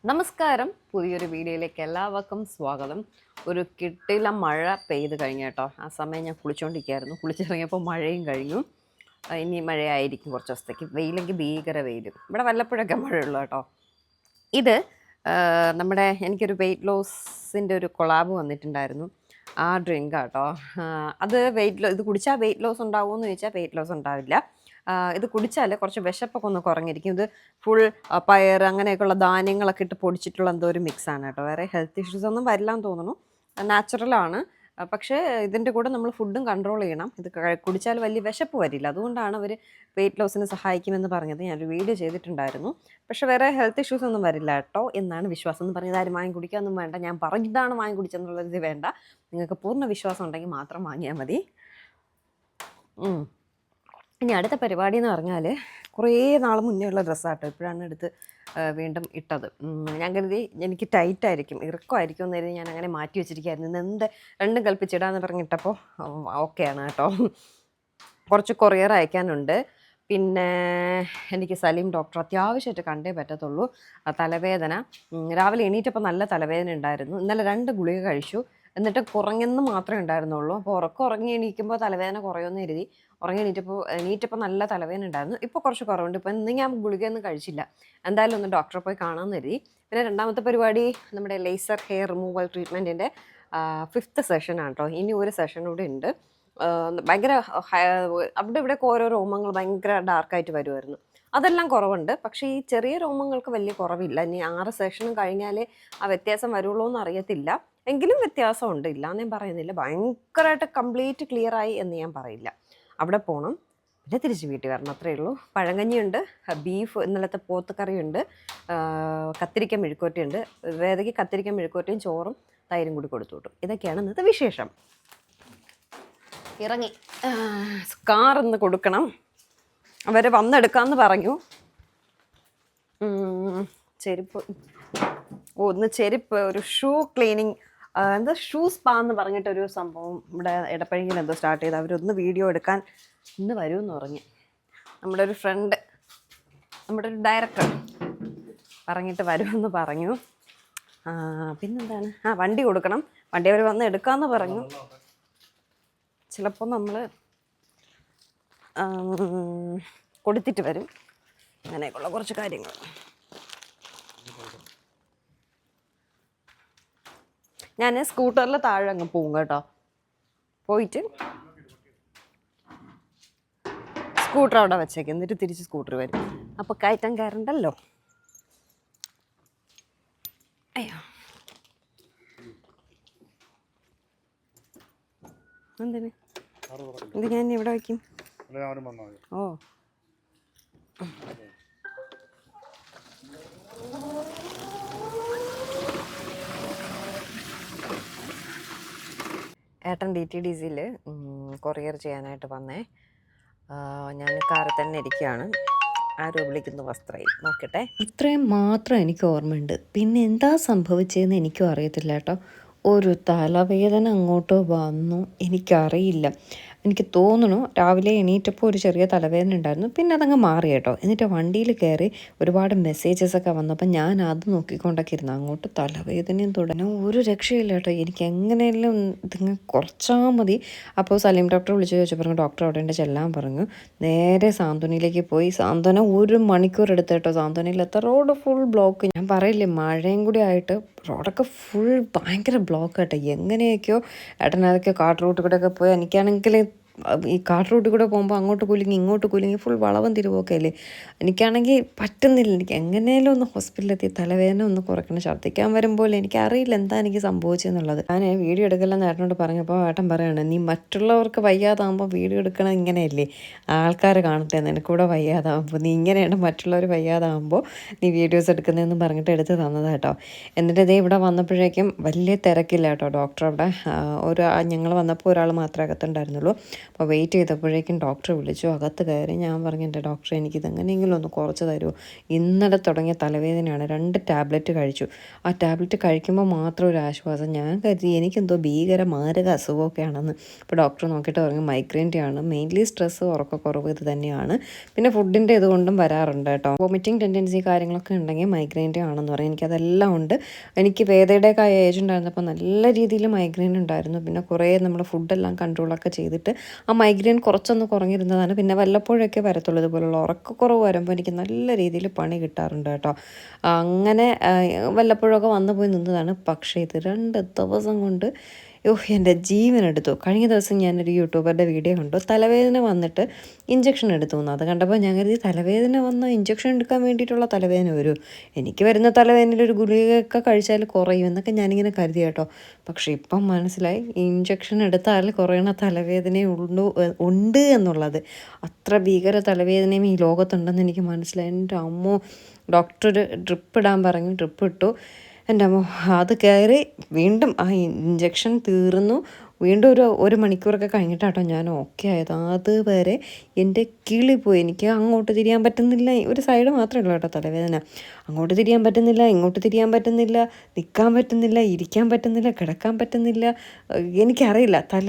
നമസ്കാരം, പുതിയൊരു വീഡിയോയിലേക്ക് എല്ലാവർക്കും സ്വാഗതം. ഒരു കിട്ടില മഴ പെയ്ത് കഴിഞ്ഞു കേട്ടോ. ആ സമയം ഞാൻ കുളിച്ചുകൊണ്ടിരിക്കുകയായിരുന്നു. കുളിച്ചിറങ്ങിയപ്പോൾ മഴയും കഴിഞ്ഞു. ഇനി മഴയായിരിക്കും കുറച്ച് ദിവസത്തേക്ക്. വെയിലെങ്കിൽ ഭീകര വെയിലും. ഇവിടെ വല്ലപ്പോഴൊക്കെ മഴയുള്ളൂ കേട്ടോ. ഇത് നമ്മുടെ എനിക്കൊരു വെയിറ്റ് ലോസിൻ്റെ ഒരു കൊളാബ് വന്നിട്ടുണ്ടായിരുന്നു. ആ ഡ്രിങ്ക് കേട്ടോ. അത് ഇത് കുടിച്ചാൽ വെയിറ്റ് ലോസ് ഉണ്ടാവുമെന്ന് ചോദിച്ചാൽ വെയിറ്റ് ലോസ് ഉണ്ടാവില്ല. ഇത് കുടിച്ചാൽ കുറച്ച് വിശപ്പൊക്കെ ഒന്ന് കുറഞ്ഞിരിക്കും. ഇത് ഫുൾ പയർ അങ്ങനെയൊക്കെയുള്ള ധാന്യങ്ങളൊക്കെ ഇട്ട് പൊടിച്ചിട്ടുള്ള എന്തോ ഒരു മിക്സാണ് കേട്ടോ. വേറെ ഹെൽത്ത് ഇഷ്യൂസ് ഒന്നും വരില്ലാന്ന് തോന്നുന്നു. നാച്ചുറലാണ്. പക്ഷേ ഇതിൻ്റെ കൂടെ നമ്മൾ ഫുഡും കൺട്രോൾ ചെയ്യണം. ഇത് കുടിച്ചാൽ വലിയ വിശപ്പ് വരില്ല. അതുകൊണ്ടാണ് അവർ വെയിറ്റ് ലോസിന് സഹായിക്കുമെന്ന് പറഞ്ഞത്. ഞാനൊരു വീഡിയോ ചെയ്തിട്ടുണ്ടായിരുന്നു. പക്ഷേ വേറെ ഹെൽത്ത് ഇഷ്യൂസ് ഒന്നും വരില്ല കേട്ടോ എന്നാണ് വിശ്വാസം. എന്ന് പറഞ്ഞത് ആരും വാങ്ങി കുടിക്കാനൊന്നും വേണ്ട. ഞാൻ പറഞ്ഞതാണ് വാങ്ങി കുടിച്ചെന്നുള്ളത് വേണ്ട. നിങ്ങൾക്ക് പൂർണ്ണ വിശ്വാസം ഉണ്ടെങ്കിൽ മാത്രം വാങ്ങിയാൽ മതി. ഇനി അടുത്ത പരിപാടി എന്ന് പറഞ്ഞാൽ കുറേ നാൾ മുന്നേ ഉള്ള ഡ്രസ്സാട്ടോ. ഇപ്പോഴാണ് എടുത്ത് വീണ്ടും ഇട്ടത്. ഞാൻ കരുതി എനിക്ക് ടൈറ്റായിരിക്കും, ഇറുക്കമായിരിക്കും എന്ന് കരുതി ഞാൻ അങ്ങനെ മാറ്റി വെച്ചിരിക്കുകയായിരുന്നു. ഇന്ന് രണ്ടും കൽപ്പിച്ചിടാന്ന് പറഞ്ഞിട്ടപ്പോൾ ഓക്കെയാണ് കേട്ടോ. കുറച്ച് കൊറിയർ അയക്കാനുണ്ട്. പിന്നെ എനിക്ക് സലീം ഡോക്ടർ അത്യാവശ്യമായിട്ട് കണ്ടേ പറ്റത്തുള്ളൂ. തലവേദന രാവിലെ എണീറ്റപ്പോൾ നല്ല തലവേദന ഉണ്ടായിരുന്നു. ഇന്നലെ 2 ഗുളിക കഴിച്ചു. എന്നിട്ട് കുറഞ്ഞെന്ന് മാത്രമേ ഉണ്ടായിരുന്നുള്ളൂ. അപ്പോൾ ഉറങ്ങി എണീക്കുമ്പോൾ തലവേദന കുറയുമെന്ന് കരുതി എണീറ്റപ്പോൾ നല്ല തലവേദന ഉണ്ടായിരുന്നു. ഇപ്പോൾ കുറച്ച് കുറവുണ്ട്. ഇപ്പോൾ ഇന്ന് ഞാൻ ഗുളികയൊന്നും കഴിച്ചില്ല. എന്തായാലും ഒന്ന് ഡോക്ടറെ പോയി കാണാമെന്ന് കരുതി. പിന്നെ രണ്ടാമത്തെ പരിപാടി നമ്മുടെ ലേസർ ഹെയർ റിമൂവൽ ട്രീറ്റ്മെൻറ്റിൻ്റെ 5th സെഷനാണ് കേട്ടോ. ഇനി ഒരു സെഷൻ കൂടെ ഉണ്ട്. ഭയങ്കര അവിടെ ഇവിടെയൊക്കെ ഓരോ രോമങ്ങൾ ഭയങ്കര ഡാർക്കായിട്ട് വരുമായിരുന്നു. അതെല്ലാം കുറവുണ്ട്. പക്ഷേ ഈ ചെറിയ രോമങ്ങൾക്ക് വലിയ കുറവില്ല. ഇനി 6 സെഷനും കഴിഞ്ഞാലേ ആ വ്യത്യാസം വരുള്ളൂ എന്ന് അറിയത്തില്ല. എങ്കിലും വ്യത്യാസമുണ്ട്, ഇല്ലയെന്ന് ഞാൻ പറയുന്നില്ല. ഭയങ്കരമായിട്ട് കംപ്ലീറ്റ് ക്ലിയറായി എന്ന് ഞാൻ പറയില്ല. അവിടെ പോകണം, പിന്നെ തിരിച്ച് വീട്ടിൽ വരണം, അത്രയേ ഉള്ളൂ. പഴങ്കഞ്ഞിയുണ്ട്, ബീഫ് ഇന്നലത്തെ പോത്തുകറിയുണ്ട്, കത്തിരിക്ക മെഴുക്കുവരട്ടിയുണ്ട്. വേദയ്ക്ക് കത്തിരിക്ക മെഴുക്കുവരട്ടിയും ചോറും തൈരും കൂടി കൊടുത്തു വിട്ടു. ഇതൊക്കെയാണ് ഇന്നത്തെ വിശേഷം. ഇറങ്ങി കാറിന്ന് കൊടുക്കണം. അവർ വന്നെടുക്കാമെന്ന് പറഞ്ഞു. ചെരുപ്പ് ഒന്ന് ചെരുപ്പ് ഒരു ഷൂ ക്ലീനിങ് എന്താ ഷൂ സ്പാ എന്ന് പറഞ്ഞിട്ടൊരു സംഭവം ഇവിടെ ഇടപ്പഴിയിൽ എന്തോ സ്റ്റാർട്ട് ചെയ്ത് അവരൊന്ന് വീഡിയോ എടുക്കാൻ ഇന്ന് വരുമെന്ന് പറഞ്ഞു. നമ്മുടെ ഒരു ഫ്രണ്ട്, നമ്മുടെ ഒരു ഡയറക്ടർ പറഞ്ഞിട്ട് വരുമെന്ന് പറഞ്ഞു. പിന്നെന്താണ്, വണ്ടി കൊടുക്കണം. വണ്ടി അവർ വന്ന് എടുക്കാമെന്ന് പറഞ്ഞു. ചിലപ്പോൾ നമ്മൾ കൊടുത്തിട്ട് വരും. അങ്ങനെയൊക്കെയുള്ള കുറച്ച് കാര്യങ്ങൾ. ഞാൻ സ്കൂട്ടറിൽ താഴെ അങ്ങ് പോകും കേട്ടോ. പോയിട്ട് സ്കൂട്ടർ അവിടെ വെച്ചേക്കും, എന്നിട്ട് തിരിച്ച് സ്കൂട്ടർ വരും. അപ്പോൾ കയറ്റം കയറണ്ടല്ലോ. അയ്യോ, എന്തിന് ഇത് ഞാൻ ഇവിടെ വയ്ക്കും. ഓ, ഏട്ടൻ DTDCയിൽ കൊറിയർ ചെയ്യാനായിട്ട് വന്നേ. ഞാൻ കാറിൽ തന്നെ ഇരിക്കുകയാണ്. ആരോ വിളിക്കുന്ന വസ്ത്രയിൽ നോക്കട്ടെ. ഇത്രയും മാത്രം എനിക്ക് ഓർമ്മയുണ്ട്. പിന്നെ എന്താ സംഭവിച്ചതെന്ന് എനിക്കും അറിയത്തില്ല കേട്ടോ. ഒരു തലവേദന അങ്ങോട്ട് വന്നു, എനിക്കറിയില്ല. എനിക്ക് തോന്നുന്നു രാവിലെ എണീറ്റപ്പോൾ ഒരു ചെറിയ തലവേദന ഉണ്ടായിരുന്നു. പിന്നെ അതങ്ങ് മാറി കേട്ടോ. എന്നിട്ട് വണ്ടിയിൽ കയറി ഒരുപാട് മെസ്സേജസൊക്കെ വന്നപ്പോൾ ഞാൻ അത് നോക്കിക്കൊണ്ടൊക്കെ ഇരുന്നു. അങ്ങോട്ട് തലവേദനയും തുടങ്ങി ഒരു രക്ഷയില്ല കേട്ടോ. എനിക്ക് എങ്ങനെയെല്ലാം ഇതിങ്ങ് കുറച്ചാൽ മതി. അപ്പോൾ സലീം ഡോക്ടറെ വിളിച്ച് ചോദിച്ചു പറഞ്ഞു ഡോക്ടർ അവിടെ ഉണ്ട് ചെല്ലാൻ പറഞ്ഞു. നേരെ സാന്ത്വനയിലേക്ക് പോയി. സാന്ത്വന 1 മണിക്കൂർ എടുത്ത് കേട്ടോ. സാന്ത്വനയിലെത്ത റോഡ് ഫുൾ ബ്ലോക്ക്. ഞാൻ പറയില്ലേ, മഴയും കൂടി ആയിട്ട് റോഡൊക്കെ ഫുൾ ഭയങ്കര ബ്ലോക്ക് കേട്ടോ. എങ്ങനെയൊക്കെയോ ഏട്ടനതൊക്കെ കാട്ട് റൂട്ടിൽ കൂടെയൊക്കെ പോയി. എനിക്കാണെങ്കിൽ ഈ കാട്ട് റൂട്ടിൽ കൂടെ പോകുമ്പോൾ അങ്ങോട്ട് കുലുങ്ങി ഇങ്ങോട്ട് കുലുങ്ങി ഫുൾ വളവും തിരിവൊക്കെ അല്ലേ. എനിക്കാണെങ്കിൽ പറ്റുന്നില്ല. എനിക്ക് എങ്ങനെയും ഒന്ന് ഹോസ്പിറ്റലിലെത്തി തലവേദന ഒന്ന് കുറയ്ക്കണം. ഛർദ്ദിക്കാൻ വരുമ്പോൾ എനിക്കറിയില്ല എന്താ എനിക്ക് സംഭവിച്ചെന്നുള്ളത്. ഞാൻ വീഡിയോ എടുക്കലെന്ന് ഏട്ടനോട് പറഞ്ഞപ്പോൾ ഏട്ടൻ പറയാണ്, നീ മറ്റുള്ളവർക്ക് വയ്യാതാകുമ്പോൾ വീഡിയോ എടുക്കണം ഇങ്ങനെയല്ലേ, ആൾക്കാർ കാണട്ടെ, നിനക്കൂടെ വയ്യാതാകുമ്പോൾ നീ ഇങ്ങനെയാണ് മറ്റുള്ളവർ വയ്യാതാകുമ്പോൾ നീ വീഡിയോസ് എടുക്കുന്നതെന്ന് പറഞ്ഞിട്ട് എടുത്ത് തന്നത് കേട്ടോ. എന്നിട്ട് ഇതേ ഇവിടെ വന്നപ്പോഴേക്കും വലിയ തിരക്കില്ല കേട്ടോ. ഡോക്ടർ അവിടെ ഞങ്ങൾ വന്നപ്പോൾ ഒരാൾ മാത്രമേ അകത്തുണ്ടായിരുന്നുള്ളൂ. അപ്പോൾ വെയിറ്റ് ചെയ്തപ്പോഴേക്കും ഡോക്ടറെ വിളിച്ചു. അകത്ത് കയറി ഞാൻ പറഞ്ഞു, എൻ്റെ ഡോക്ടറെ എനിക്കിതെങ്ങനെയെങ്കിലും ഒന്ന് കുറച്ച് തരുമോ, ഇന്നലെ തുടങ്ങിയ തലവേദനയാണ്. 2 ടാബ്ലറ്റ് കഴിച്ചു. ആ ടാബ്ലറ്റ് കഴിക്കുമ്പോൾ മാത്രം ഒരു ആശ്വാസം. ഞാൻ കരുതി എനിക്കെന്തോ ഭീകര മാരക അസുഖമൊക്കെ ആണെന്ന്. അപ്പോൾ ഡോക്ടർ നോക്കിയിട്ട് പറഞ്ഞു മൈഗ്രെയിൻ്റെ ആണ്. മെയിൻലി സ്ട്രെസ്സ്, ഉറക്കക്കുറവ് ഇത് തന്നെയാണ്. പിന്നെ ഫുഡിൻ്റെ ഇതുകൊണ്ടും വരാറുണ്ട് കേട്ടോ. വോമിറ്റിംഗ് ടെൻഡൻസി കാര്യങ്ങളൊക്കെ ഉണ്ടെങ്കിൽ മൈഗ്രെയിൻ്റെ ആണെന്ന് പറയും. എനിക്കതെല്ലാം ഉണ്ട്. എനിക്ക് വേദയുടെയൊക്കെ ഏജ് ഉണ്ടായിരുന്നപ്പോൾ നല്ല രീതിയിൽ മൈഗ്രെയിൻ ഉണ്ടായിരുന്നു. പിന്നെ കുറേ നമ്മൾ ഫുഡെല്ലാം കൺട്രോളൊക്കെ ചെയ്തിട്ട് ആ മൈഗ്രെയിൻ കുറച്ചൊന്ന് കുറഞ്ഞിരുന്നതാണ്. പിന്നെ വല്ലപ്പോഴൊക്കെ വരത്തുള്ളൂ. ഇതുപോലുള്ള ഉറക്കക്കുറവ് വരുമ്പോൾ എനിക്ക് നല്ല രീതിയിൽ പണി കിട്ടാറുണ്ട് കേട്ടോ. അങ്ങനെ വല്ലപ്പോഴൊക്കെ വന്നു പോയി നിന്നതാണ്. പക്ഷേ ഇത് 2 ദിവസം കൊണ്ട് എൻ്റെ ജീവനെടുത്തു. കഴിഞ്ഞ ദിവസം ഞാനൊരു യൂട്യൂബറുടെ വീഡിയോ കണ്ടു. തലവേദന വന്നിട്ട് ഇഞ്ചക്ഷൻ എടുത്തു എന്ന്. അത് കണ്ടപ്പോൾ ഞാൻ കരുതി തലവേദന വന്ന ഇഞ്ചക്ഷൻ എടുക്കാൻ വേണ്ടിയിട്ടുള്ള തലവേദന വരും, എനിക്ക് വരുന്ന തലവേദനയിൽ ഒരു ഗുളികയൊക്കെ കഴിച്ചാൽ കുറയും എന്നൊക്കെ ഞാനിങ്ങനെ കരുതി കേട്ടോ. പക്ഷേ ഇപ്പം മനസ്സിലായി ഇഞ്ചക്ഷൻ എടുത്താൽ കുറയണ തലവേദനയും ഉണ്ട് എന്നുള്ളത്. അത്ര ഭീകര തലവേദനയും ഈ ലോകത്തുണ്ടെന്ന് എനിക്ക് മനസ്സിലായി. എൻ്റെ അമ്മോ, ഡോക്ടർ ഡ്രിപ്പ് ഇടാൻ പറഞ്ഞു. ഡ്രിപ്പ് ഇട്ടു. എൻ്റെ അമ്മോ, അത് കയറി വീണ്ടും ആ ഇഞ്ചക്ഷൻ തീർന്നു. വീണ്ടും ഒരു മണിക്കൂറൊക്കെ കഴിഞ്ഞിട്ടാട്ടോ ഞാൻ ഓക്കെ ആയത്. അതുവരെ എൻ്റെ കിളി പോയി. എനിക്ക് അങ്ങോട്ട് തിരിയാൻ പറ്റുന്നില്ല. ഒരു സൈഡ് മാത്രമേ ഉള്ളൂ കേട്ടോ തലവേദന. അങ്ങോട്ട് തിരിയാൻ പറ്റുന്നില്ല, ഇങ്ങോട്ട് തിരിയാൻ പറ്റുന്നില്ല, നിൽക്കാൻ പറ്റുന്നില്ല, ഇരിക്കാൻ പറ്റുന്നില്ല, കിടക്കാൻ പറ്റുന്നില്ല. എനിക്കറിയില്ല, തല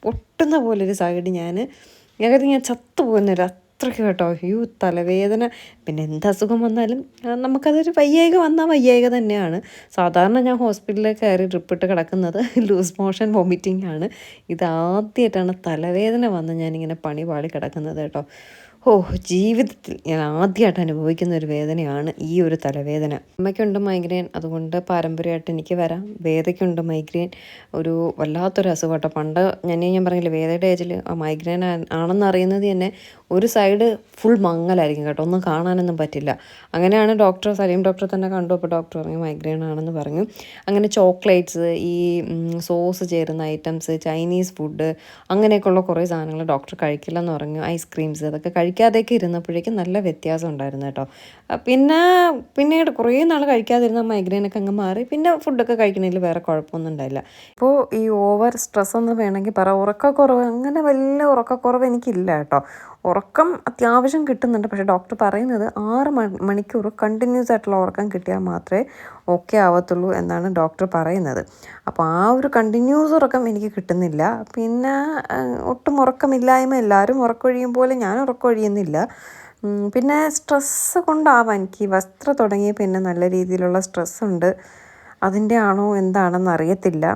പൊട്ടുന്ന പോലൊരു സൈഡ്. ഞാൻ കരുതി ഞാൻ ചത്തുപോകുന്നില്ല, അത്രയ്ക്ക് കേട്ടോ. തലവേദന. പിന്നെ എന്ത് അസുഖം വന്നാലും നമുക്കതൊരു വയ്യായ്ക വന്നാൽ വയ്യായ്ക തന്നെയാണ്. സാധാരണ ഞാൻ ഹോസ്പിറ്റലിൽ കയറി ഡ്രിപ്പിട്ട് കിടക്കുന്നത് ലൂസ് മോഷൻ വോമിറ്റിംഗ് ആണ്. ഇതാദ്യമായിട്ടാണ് തലവേദന വന്ന് ഞാനിങ്ങനെ പണി പാളി കിടക്കുന്നത് കേട്ടോ. ജീവിതത്തിൽ ഞാൻ ആദ്യമായിട്ട് അനുഭവിക്കുന്ന ഒരു വേദനയാണ് ഈ ഒരു തലവേദന. അമ്മയ്ക്കുണ്ട് മൈഗ്രെയിൻ, അതുകൊണ്ട് പാരമ്പര്യമായിട്ട് എനിക്ക് വരാം. വേദയ്ക്കുണ്ട് മൈഗ്രെയിൻ, ഒരു വല്ലാത്തൊരു അസുഖം കേട്ടോ. പണ്ട് ഞാൻ പറഞ്ഞില്ലേ, വേദയുടെ ഏജിൽ മൈഗ്രെയിൻ ആണെന്ന് അറിയുന്നത് തന്നെ ഒരു സൈഡ് ഫുൾ മങ്ങലായിരിക്കും കേട്ടോ, ഒന്നും കാണാനൊന്നും പറ്റില്ല. അങ്ങനെയാണ് സലീം ഡോക്ടറെ തന്നെ കണ്ടു. അപ്പോൾ ഡോക്ടർ പറഞ്ഞു മൈഗ്രെയിൻ ആണെന്ന് പറഞ്ഞു. അങ്ങനെ ചോക്ലേറ്റ്സ്, ഈ സോസ് ചേരുന്ന ഐറ്റംസ്, ചൈനീസ് ഫുഡ്, അങ്ങനെയൊക്കെയുള്ള കുറേ സാധനങ്ങൾ ഡോക്ടർ കഴിക്കില്ലെന്ന് പറഞ്ഞു. ഐസ്ക്രീംസ്, അതൊക്കെ കഴിക്കാതെയൊക്കെ ഇരുന്നപ്പോഴേക്കും നല്ല വ്യത്യാസം ഉണ്ടായിരുന്നു കേട്ടോ. പിന്നീട് കുറേ നാൾ കഴിക്കാതിരുന്ന മൈഗ്രെയിനൊക്കെ അങ്ങ് മാറി. പിന്നെ ഫുഡൊക്കെ കഴിക്കണതിൽ വേറെ കുഴപ്പമൊന്നും ഉണ്ടായില്ല. ഇപ്പോൾ ഈ ഓവർ സ്ട്രെസ് എന്ന് വേണമെങ്കിൽ ഉറക്കക്കുറവ്, അങ്ങനെ വലിയ ഉറക്കക്കുറവ് എനിക്കില്ല കേട്ടോ. ഉറക്കം അത്യാവശ്യം കിട്ടുന്നുണ്ട്. പക്ഷേ ഡോക്ടർ പറയുന്നത് 6 മണിക്കൂർ കണ്ടിന്യൂസ് ആയിട്ടുള്ള ഉറക്കം കിട്ടിയാൽ മാത്രമേ ഓക്കെ ആവത്തുള്ളൂ എന്നാണ് ഡോക്ടർ പറയുന്നത്. അപ്പോൾ ആ ഒരു കണ്ടിന്യൂസ് ഉറക്കം എനിക്ക് കിട്ടുന്നില്ല. പിന്നെ ഒട്ടും ഉറക്കമില്ലായ്മ, എല്ലാവരും ഉറക്കമൊഴിയും പോലെ ഞാൻ ഉറക്കമൊഴിയുന്നില്ല. പിന്നെ സ്ട്രെസ്സ് കൊണ്ടാവാം എനിക്ക് വസ്ത്രം തുടങ്ങി. പിന്നെ നല്ല രീതിയിലുള്ള സ്ട്രെസ്സുണ്ട്. അതിൻ്റെ ആണോ എന്താണെന്ന് അറിയത്തില്ല.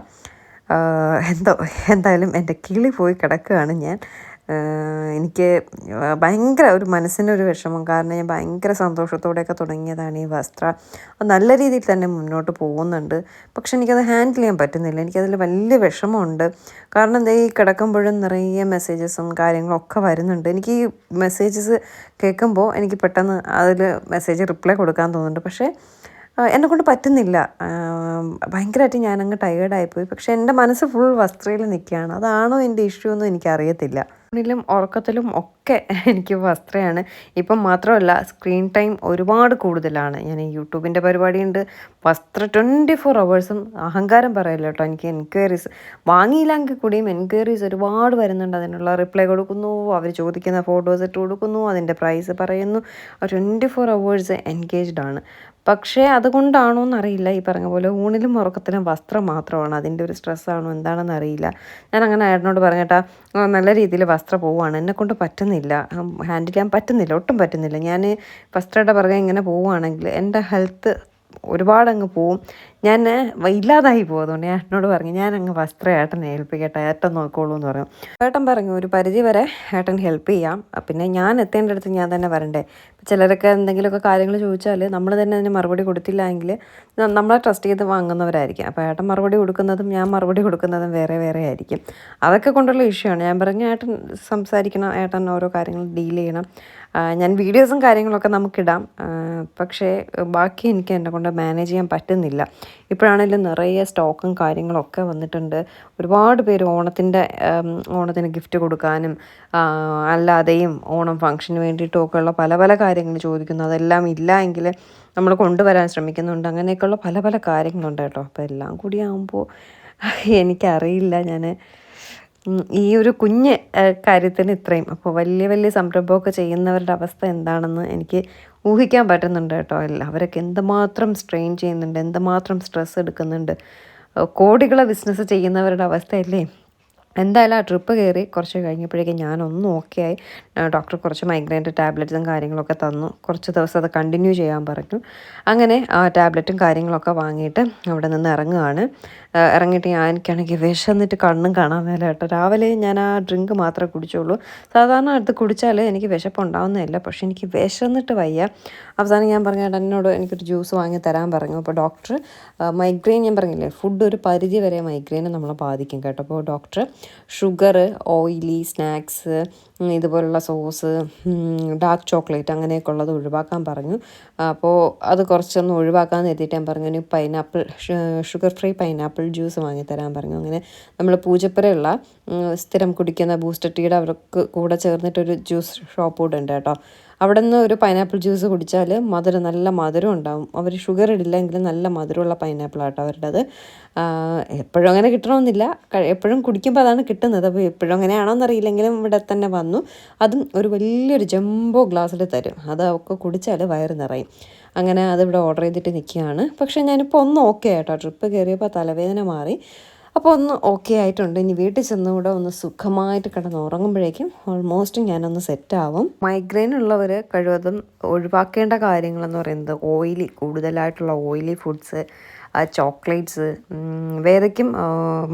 എന്തായാലും എൻ്റെ കിളി പോയി കിടക്കുകയാണ് ഞാൻ. എനിക്ക് ഭയങ്കര ഒരു മനസ്സിനൊരു വിഷമം. കാരണം ഞാൻ ഭയങ്കര സന്തോഷത്തോടെയൊക്കെ തുടങ്ങിയതാണ് ഈ വസ്ത്രം. നല്ല രീതിയിൽ തന്നെ മുന്നോട്ട് പോകുന്നുണ്ട്. പക്ഷെ എനിക്കത് ഹാൻഡിൽ ചെയ്യാൻ പറ്റുന്നില്ല. എനിക്കതിൽ വലിയ വിഷമമുണ്ട്. കാരണം ഈ കിടക്കുമ്പോഴും നിറയെ മെസ്സേജസും കാര്യങ്ങളൊക്കെ വരുന്നുണ്ട്. എനിക്ക് ഈ മെസ്സേജസ് കേൾക്കുമ്പോൾ എനിക്ക് പെട്ടെന്ന് അതിൽ മെസ്സേജ് റിപ്ലൈ കൊടുക്കാൻ തോന്നുന്നുണ്ട്. പക്ഷേ എന്നെക്കൊണ്ട് പറ്റുന്നില്ല. ഭയങ്കരമായിട്ട് ഞാനങ്ങ് ടയേർഡായിപ്പോയി. പക്ഷേ എൻ്റെ മനസ്സ് ഫുൾ വസ്ത്രയിൽ നിൽക്കുകയാണ്. അതാണോ എൻ്റെ ഇഷ്യൂ എന്നും എനിക്കറിയത്തില്ല. ിലും ഉറക്കത്തിലും ഒക്കെ എനിക്ക് വസ്ത്രയാണ്. ഇപ്പം മാത്രമല്ല, സ്ക്രീൻ ടൈം ഒരുപാട് കൂടുതലാണ്. ഞാൻ യൂട്യൂബിൻ്റെ പരിപാടിയുണ്ട്. വസ്ത്ര 24 hours. അഹങ്കാരം പറയല്ലോ കേട്ടോ. എനിക്ക് എൻക്വയറീസ് വാങ്ങിയില്ലെങ്കിൽ കൂടിയും എൻക്വയറീസ് ഒരുപാട് വരുന്നുണ്ട്. അതിനുള്ള റിപ്ലൈ കൊടുക്കുന്നു, അവർ ചോദിക്കുന്ന ഫോട്ടോസ് ഇട്ട് കൊടുക്കുന്നു, അതിൻ്റെ പ്രൈസ് പറയുന്നു. 24 hours എൻഗേജ്ഡ് ആണ്. പക്ഷേ അതുകൊണ്ടാണോ എന്നറിയില്ല, ഈ പറഞ്ഞ പോലെ ഊണിലും ഉറക്കത്തിലും വസ്ത്രം മാത്രമാണ്. അതിൻ്റെ ഒരു സ്ട്രെസ്സാണോ എന്താണെന്ന് അറിയില്ല. ഞാൻ അങ്ങനെ ഏട്ടനോട് പറഞ്ഞേട്ടാ, നല്ല രീതിയിൽ വസ്ത്രം പോവുകയാണ്, എന്നെക്കൊണ്ട് പറ്റുന്നില്ല, ഹാൻഡിൽ ചെയ്യാൻ പറ്റുന്നില്ല, ഒട്ടും പറ്റുന്നില്ല. ഞാൻ വസ്ത്രയുടെ പുറകെ ഇങ്ങനെ പോവുകയാണെങ്കിൽ എൻ്റെ ഹെൽത്ത് ഒരുപാടങ്ങ് പോവും, ഞാൻ ഇല്ലാതായി പോകും. അതുകൊണ്ട് ഞാൻ ഏട്ടനോട് പറഞ്ഞു ഞാനങ്ങ് വസ്ത്രം ഏട്ടനെ ഏൽപ്പിക്കട്ടെ, ഏട്ടൻ നോക്കോളൂ എന്ന് പറഞ്ഞു. ഏട്ടൻ പറഞ്ഞു ഒരു പരിധി വരെ ഏട്ടൻ ഹെൽപ്പ് ചെയ്യാം, പിന്നെ ഞാൻ എത്തേണ്ടടുത്ത് ഞാൻ തന്നെ വരണ്ടേ. ചിലരൊക്കെ എന്തെങ്കിലുമൊക്കെ കാര്യങ്ങൾ ചോദിച്ചാൽ നമ്മൾ തന്നെ അതിന് മറുപടി കൊടുത്തില്ല എങ്കിൽ നമ്മളെ ട്രസ്റ്റ് ചെയ്ത് വാങ്ങുന്നവരായിരിക്കും. അപ്പോൾ ഏട്ടൻ മറുപടി കൊടുക്കുന്നതും ഞാൻ മറുപടി കൊടുക്കുന്നതും വേറെ വേറെ ആയിരിക്കും. അതൊക്കെ കൊണ്ടുള്ള ഇഷ്യൂ ആണ്. ഞാൻ പറഞ്ഞു ഏട്ടൻ സംസാരിക്കണം, ഏട്ടൻ ഓരോ കാര്യങ്ങൾ ഡീൽ ചെയ്യണം. ഞാൻ വീഡിയോസും കാര്യങ്ങളൊക്കെ നമുക്കിടാം, പക്ഷേ ബാക്കി എനിക്ക് എന്നെ കൊണ്ട് മാനേജ് ചെയ്യാൻ പറ്റുന്നില്ല. ഇപ്പോഴാണെങ്കിലും നിറയെ സ്റ്റോക്കും കാര്യങ്ങളൊക്കെ വന്നിട്ടുണ്ട്. ഒരുപാട് പേര് ഓണത്തിന് ഗിഫ്റ്റ് കൊടുക്കാനും അല്ലാതെയും ഓണം ഫംഗ്ഷന് വേണ്ടിയിട്ടും ഒക്കെയുള്ള പല പല കാര്യങ്ങൾ ചോദിക്കുന്നു. അതെല്ലാം ഇല്ല എങ്കിൽ നമ്മൾ കൊണ്ടുവരാൻ ശ്രമിക്കുന്നുണ്ട്. അങ്ങനെയൊക്കെയുള്ള പല പല കാര്യങ്ങളുണ്ട് കേട്ടോ. അപ്പോൾ എല്ലാം കൂടി ആകുമ്പോൾ എനിക്കറിയില്ല. ഈ ഒരു കുഞ്ഞ് കാര്യത്തിന് ഇത്രയും. അപ്പോൾ വലിയ വലിയ സംരംഭമൊക്കെ ചെയ്യുന്നവരുടെ അവസ്ഥ എന്താണെന്ന് എനിക്ക് ഊഹിക്കാൻ പറ്റുന്നുണ്ട് കേട്ടോ. അവരൊക്കെ എന്തുമാത്രം സ്ട്രെയിൻ ചെയ്യുന്നുണ്ട്, എന്തുമാത്രം സ്ട്രെസ് എടുക്കുന്നുണ്ട്. കോടികളെ ബിസിനസ് ചെയ്യുന്നവരുടെ അവസ്ഥയല്ലേ. എന്തായാലും ആ ട്രിപ്പ് കയറി കുറച്ച് കഴിഞ്ഞപ്പോഴേക്കും ഞാനൊന്നും ഓക്കെ ആയി. ഡോക്ടർ കുറച്ച് മൈഗ്രൈൻ്റെ ടാബ്ലറ്റ്സും കാര്യങ്ങളൊക്കെ തന്നു. കുറച്ച് ദിവസം അത് കണ്ടിന്യൂ ചെയ്യാൻ പറഞ്ഞു. അങ്ങനെ ആ ടാബ്ലറ്റും കാര്യങ്ങളൊക്കെ വാങ്ങിയിട്ട് അവിടെ നിന്ന് ഇറങ്ങുകയാണ്. ഇറങ്ങിയിട്ട് എനിക്കാണെങ്കിൽ വിശന്നിട്ട് കണ്ണും കാണാൻ മേല കേട്ടോ. രാവിലെ ഞാൻ ആ ഡ്രിങ്ക് മാത്രമേ കുടിച്ചുള്ളൂ. സാധാരണ അത് കുടിച്ചാൽ എനിക്ക് വിശപ്പുണ്ടാവുന്നതല്ല, പക്ഷേ എനിക്ക് വിശന്നിട്ട് വയ്യ. അവസാനം ഞാൻ പറഞ്ഞു, എന്നോട് എനിക്കൊരു ജ്യൂസ് വാങ്ങി തരാൻ പറഞ്ഞു. അപ്പോൾ ഡോക്ടർ മൈഗ്രെയിൻ, ഞാൻ പറഞ്ഞില്ലേ, ഫുഡ് ഒരു പരിധി വരെ മൈഗ്രെയിനെ നമ്മളെ ബാധിക്കും കേട്ടോ. അപ്പോൾ ഡോക്ടർ ഷുഗർ, ഓയിലി സ്നാക്സ്, ഇതുപോലുള്ള സോസ്, ഡാർക്ക് ചോക്ലേറ്റ് അങ്ങനെയൊക്കെ ഉള്ളത് ഒഴിവാക്കാൻ പറഞ്ഞു. അപ്പോൾ അത് കുറച്ചൊന്ന് ഒഴിവാക്കാൻ എത്തിയിട്ട് ഞാൻ പറഞ്ഞു, ഇനി pineapple, sugar free pineapple juice വാങ്ങിത്തരാൻ പറഞ്ഞു. അങ്ങനെ നമ്മൾ പൂജപ്പുരയുള്ള സ്ഥിരം കുടിക്കുന്ന ബൂസ്റ്റർ ടീയുടെ അവർക്ക് കൂടെ ചേർന്നിട്ടൊരു ജ്യൂസ് ഷോപ്പ് കൂടെ ഉണ്ട് കേട്ടോ. അവിടെ നിന്ന് ഒരു പൈനാപ്പിൾ ജ്യൂസ് കുടിച്ചാൽ നല്ല മധുരം ഉണ്ടാവും. അവർ ഷുഗർ ഇടില്ലെങ്കിലും നല്ല മധുരമുള്ള പൈനാപ്പിൾ ആട്ടോ അവരുടേത്. എപ്പോഴും അങ്ങനെ കിട്ടണമെന്നില്ല, എപ്പോഴും കുടിക്കുമ്പോൾ അതാണ് കിട്ടുന്നത്. അപ്പോൾ എപ്പോഴും അങ്ങനെയാണോയെന്നറിയില്ലെങ്കിലും ഇവിടെ തന്നെ വന്നു. അതും ഒരു വലിയൊരു ജംബോ ഗ്ലാസ്സിൽ തരും. അതൊക്കെ കുടിച്ചാൽ വയറ് നിറയും. അങ്ങനെ അതിവിടെ ഓർഡർ ചെയ്തിട്ട് നിൽക്കുകയാണ്. പക്ഷേ ഞാനിപ്പോൾ ഒന്ന് ഓക്കെ ആയിട്ടോ. ട്രിപ്പ് കയറിയപ്പോൾ തലവേദന മാറി. അപ്പോൾ ഒന്ന് ഓക്കെ ആയിട്ടുണ്ട്. ഇനി വീട്ടിൽ ചെന്നുകൂടെ ഒന്ന് സുഖമായിട്ട് കിടന്ന് ഉറങ്ങുമ്പോഴേക്കും ഓൾമോസ്റ്റ് ഞാനൊന്ന് സെറ്റാവും. മൈഗ്രെയിൻ ഉള്ളവർ കഴിവതും ഒഴിവാക്കേണ്ട കാര്യങ്ങളെന്ന് പറയുന്നത് കൂടുതലായിട്ടുള്ള ഓയിലി ഫുഡ്സ്, ചോക്ലേറ്റ്സ്. വേദയ്ക്കും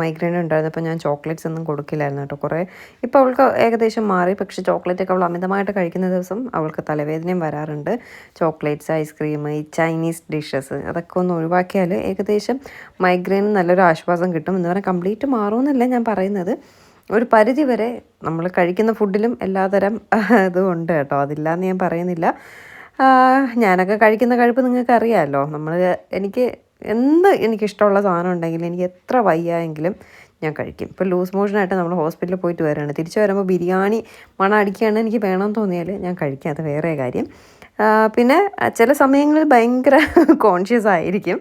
മൈഗ്രെയിൻ ഉണ്ടായിരുന്നപ്പോൾ ഞാൻ ചോക്ലേറ്റ്സ് ഒന്നും കൊടുക്കില്ലായിരുന്നു കേട്ടോ. കുറേ ഇപ്പോൾ അവൾക്ക് ഏകദേശം മാറി. പക്ഷേ ചോക്ലേറ്റൊക്കെ അവൾ അമിതമായിട്ട് കഴിക്കുന്ന ദിവസം അവൾക്ക് തലവേദനയും വരാറുണ്ട്. ചോക്ലേറ്റ്സ്, ഐസ്ക്രീം, ഈ ചൈനീസ് ഡിഷസ് അതൊക്കെ ഒന്ന് ഒഴിവാക്കിയാൽ ഏകദേശം മൈഗ്രെയിൻ നല്ലൊരു ആശ്വാസം കിട്ടും. എന്ന് പറഞ്ഞാൽ കംപ്ലീറ്റ് മാറുമെന്നല്ല ഞാൻ പറയുന്നത്, ഒരു പരിധി വരെ നമ്മൾ കഴിക്കുന്ന ഫുഡിലും എല്ലാതരം ഇതും ഉണ്ട് കേട്ടോ. അതില്ലാന്ന് ഞാൻ പറയുന്നില്ല. ഞാനൊക്കെ കഴിക്കുന്ന കഴിപ്പ് നിങ്ങൾക്ക് അറിയാമല്ലോ. എനിക്കിഷ്ടമുള്ള സാധനം ഉണ്ടെങ്കിൽ എനിക്ക് എത്ര വയ്യായെങ്കിലും ഞാൻ കഴിക്കും. ഇപ്പോൾ ലൂസ് മോഷനായിട്ട് നമ്മൾ ഹോസ്പിറ്റലിൽ പോയിട്ട് വരികയാണ്, തിരിച്ചു വരുമ്പോൾ ബിരിയാണി മണം അടിക്കുകയാണ് എനിക്ക് വേണമെന്ന് തോന്നിയാൽ ഞാൻ കഴിക്കാം, അത് വേറെ കാര്യം. പിന്നെ ചില സമയങ്ങളിൽ ഭയങ്കര കോൺഷ്യസ് ആയിരിക്കും.